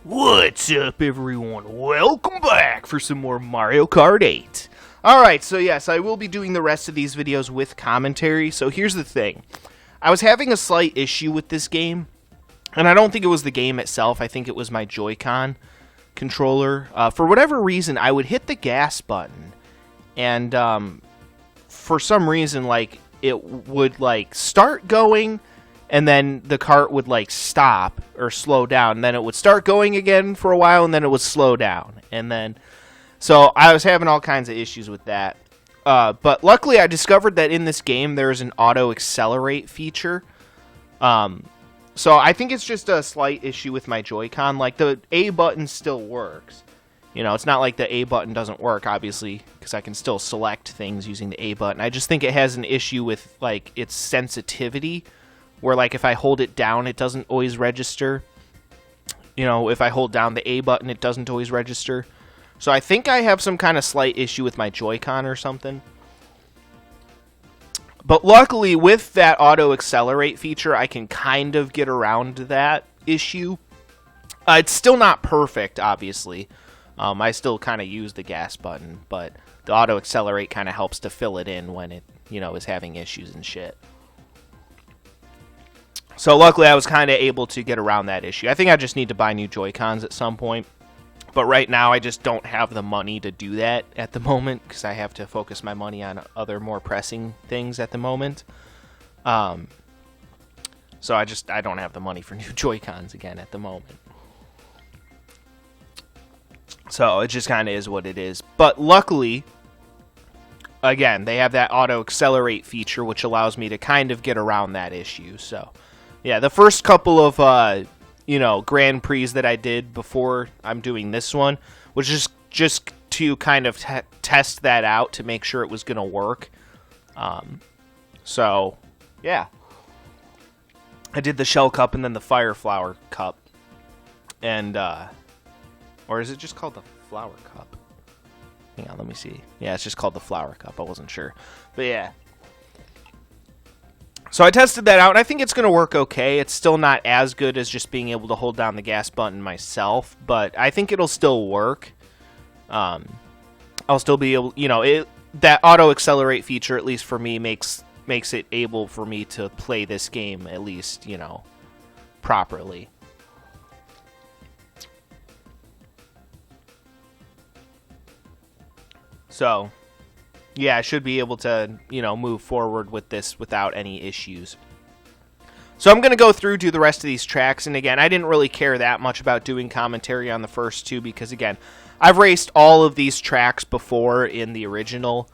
What's up, everyone? Welcome back for some more Mario Kart 8. Alright, so yes, I will be doing the rest of these videos with commentary. So here's the thing. I was having a slight issue with this game, and I don't think it was the game itself. I think it was my Joy-Con controller. For whatever reason, I would hit the gas button, and for some reason, like, it would, like, start going, and then the cart would, like, stop or slow down. And then it would start going again for a while, and then it would slow down. And then, so I was having all kinds of issues with that. But luckily, I discovered that in this game, there is an auto-accelerate feature. So I think it's just a slight issue with my Joy-Con. Like, the A button still works. You know, it's not like the A button doesn't work, obviously, because I can still select things using the A button. I just think it has an issue with, like, its sensitivity, where, like, if I hold it down, it doesn't always register. You know, if I hold down the A button, it doesn't always register. So I think I have some kind of slight issue with my Joy-Con or something. But luckily, with that auto-accelerate feature, I can kind of get around that issue. It's still not perfect, obviously. I still kind of use the gas button, but the auto-accelerate kind of helps to fill it in when it, you know, is having issues and shit. So luckily, I was kind of able to get around that issue. I think I just need to buy new Joy-Cons at some point. But right now, I just don't have the money to do that at the moment, because I have to focus my money on other more pressing things at the moment. So I don't have the money for new Joy-Cons again at the moment. So it just kind of is what it is. But luckily, again, they have that auto-accelerate feature, which allows me to kind of get around that issue. So yeah, the first couple of, you know, Grand Prix that I did before I'm doing this one was just to kind of test that out to make sure it was going to work. So, yeah. I did the Shell Cup and then the Fire Flower Cup. And, or is it just called the Flower Cup? Hang on, let me see. Yeah, it's just called the Flower Cup. I wasn't sure. But, yeah. So I tested that out, and I think it's going to work okay. It's still not as good as just being able to hold down the gas button myself, but I think it'll still work. I'll still be able, you know, that auto-accelerate feature, at least for me, makes it able for me to play this game, at least, you know, properly. So yeah, I should be able to, you know, move forward with this without any issues. So I'm going to go through, do the rest of these tracks, and again, I didn't really care that much about doing commentary on the first two, because again, I've raced all of these tracks before in the original,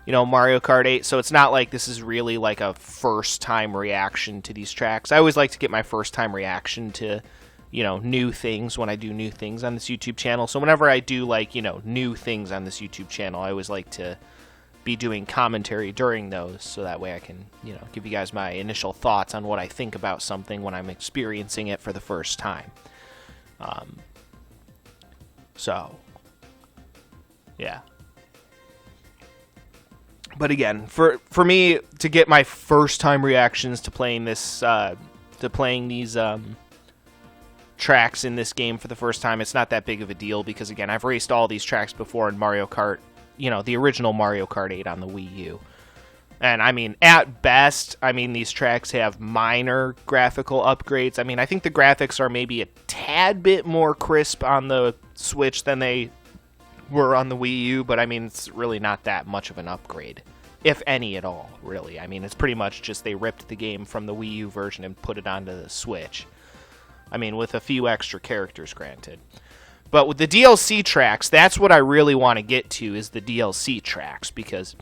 you know, Mario Kart 8, so it's not like this is really like a first-time reaction to these tracks. I always like to get my first-time reaction to, you know, new things when I do new things on this YouTube channel. So whenever I do, like, you know, new things on this YouTube channel, I always like to be doing commentary during those, so that way I can, you know, give you guys my initial thoughts on what I think about something when I'm experiencing it for the first time. So yeah. But again, for me to get my first time reactions to playing this, these tracks in this game for the first time, it's not that big of a deal, because again, I've raced all these tracks before in Mario Kart, you know, the original Mario Kart 8 on the Wii U. And, I mean, at best, I mean, these tracks have minor graphical upgrades. I mean, I think the graphics are maybe a tad bit more crisp on the Switch than they were on the Wii U, but, I mean, it's really not that much of an upgrade, if any at all, really. I mean, it's pretty much just they ripped the game from the Wii U version and put it onto the Switch. I mean, with a few extra characters, granted. But with the DLC tracks, that's what I really want to get to, is the DLC tracks, because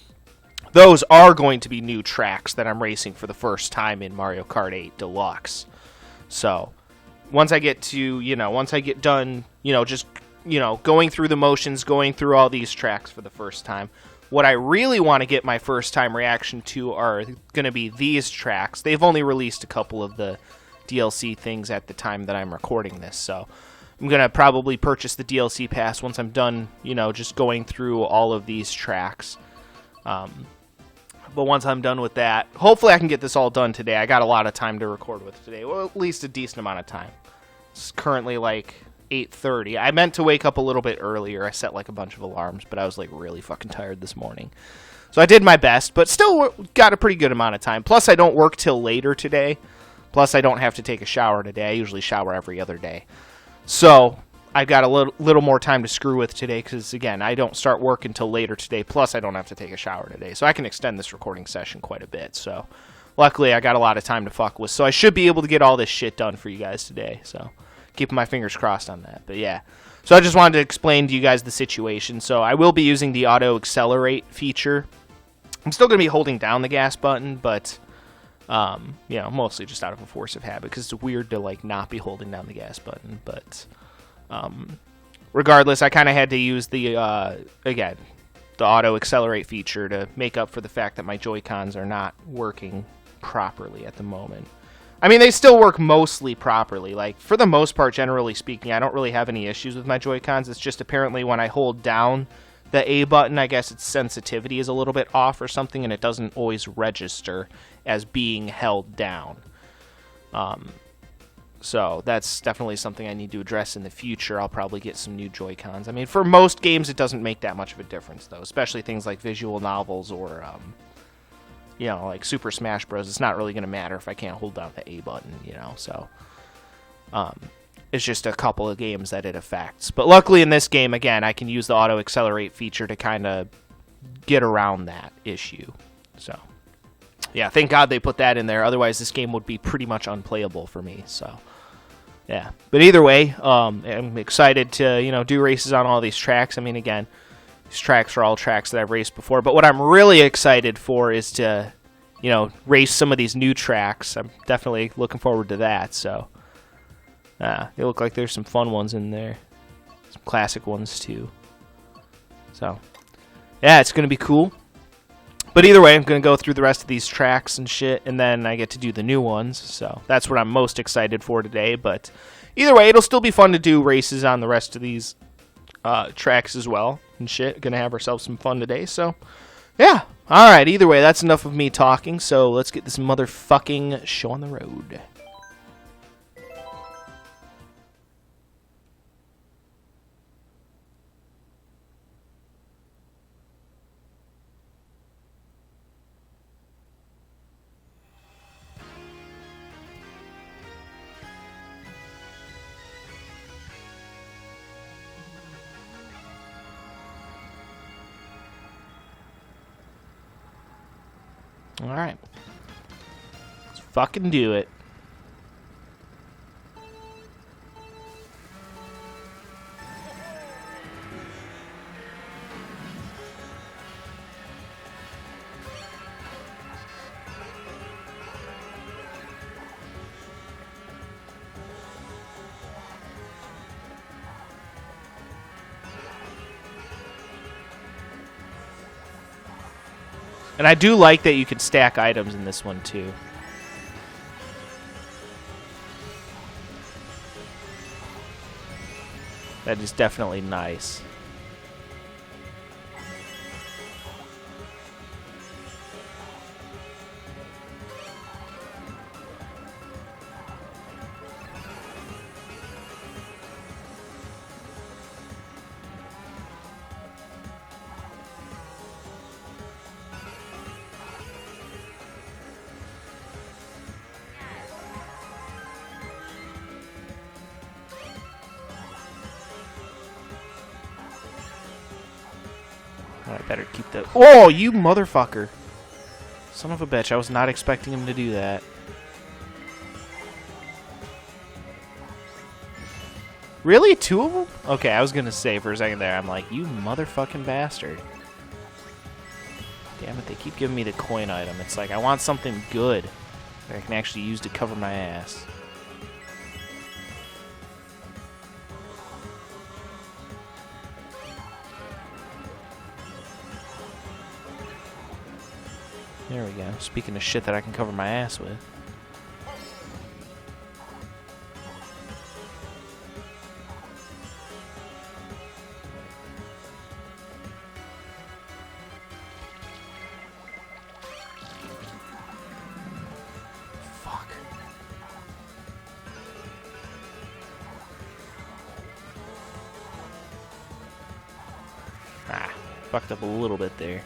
those are going to be new tracks that I'm racing for the first time in Mario Kart 8 Deluxe. So, once I get to, you know, once I get done, you know, just, you know, going through the motions, going through all these tracks for the first time, what I really want to get my first time reaction to are going to be these tracks. They've only released a couple of the DLC things at the time that I'm recording this, so I'm going to probably purchase the DLC pass once I'm done, you know, just going through all of these tracks. But once I'm done with that, hopefully I can get this all done today. I got a lot of time to record with today. Well, at least a decent amount of time. It's currently like 8:30. I meant to wake up a little bit earlier. I set like a bunch of alarms, but I was like really fucking tired this morning. So I did my best, but still got a pretty good amount of time. Plus, I don't work till later today. Plus, I don't have to take a shower today. I usually shower every other day. So I got a little more time to screw with today because, again, I don't start work until later today. Plus, I don't have to take a shower today. So I can extend this recording session quite a bit. So luckily, I got a lot of time to fuck with. So I should be able to get all this shit done for you guys today. So keeping my fingers crossed on that. But yeah. So I just wanted to explain to you guys the situation. So I will be using the auto accelerate feature. I'm still going to be holding down the gas button, but you know, mostly just out of a force of habit because it's weird to like not be holding down the gas button. But regardless, I kind of had to use the again the auto accelerate feature to make up for the fact that my Joy-Cons are not working properly at the moment. I mean, they still work mostly properly. Like, for the most part, generally speaking, I don't really have any issues with my Joy-Cons. It's just apparently when I hold down the A button, I guess its sensitivity is a little bit off or something, and it doesn't always register as being held down. So that's definitely something I need to address in the future. I'll probably get some new Joy-Cons. I mean, for most games, it doesn't make that much of a difference, though, especially things like visual novels or you know, like Super Smash Bros. It's not really going to matter if I can't hold down the A button, you know, so it's just a couple of games that it affects. But luckily in this game, again, I can use the auto accelerate feature to kind of get around that issue. So yeah, thank God they put that in there. Otherwise, this game would be pretty much unplayable for me, so yeah. But either way, I'm excited to, you know, do races on all these tracks. I mean, again, these tracks are all tracks that I've raced before, but what I'm really excited for is to, you know, race some of these new tracks. I'm definitely looking forward to that, so they look like there's some fun ones in there. Some classic ones, too. So, yeah, it's going to be cool. But either way, I'm going to go through the rest of these tracks and shit, and then I get to do the new ones, so that's what I'm most excited for today. But either way, it'll still be fun to do races on the rest of these tracks as well and shit. Gonna have ourselves some fun today, so yeah. Alright, either way, that's enough of me talking, so let's get this motherfucking show on the road. Alright. Let's fucking do it. And I do like that you can stack items in this one, too. That is definitely nice. I better keep that. Oh, you motherfucker. Son of a bitch. I was not expecting him to do that. Really? Two of them? Okay, I was going to say for a second there, I'm like, you motherfucking bastard. Damn it, they keep giving me the coin item. It's like, I want something good that I can actually use to cover my ass. There we go. Speaking of shit that I can cover my ass with. Fuck. Fucked up a little bit there.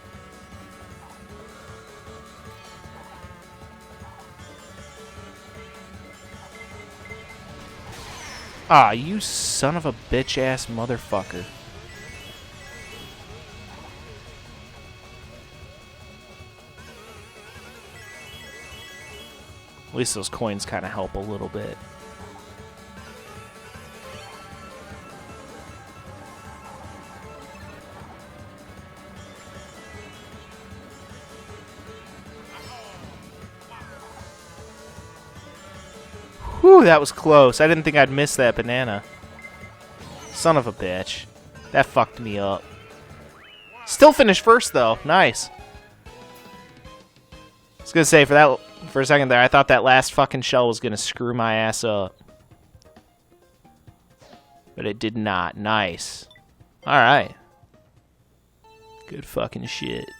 Ah, you son of a bitch-ass motherfucker. At least those coins kind of help a little bit. Whew, that was close. I didn't think I'd miss that banana. Son of a bitch. That fucked me up. Still finished first, though. Nice. I was gonna say, for a second there, I thought that last fucking shell was gonna screw my ass up. But it did not. Nice. Alright. Good fucking shit.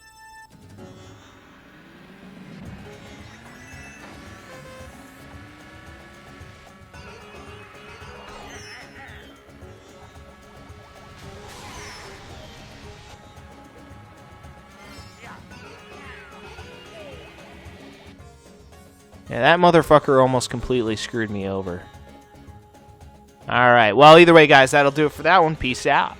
Yeah, that motherfucker almost completely screwed me over. Alright, well, either way, guys, that'll do it for that one. Peace out.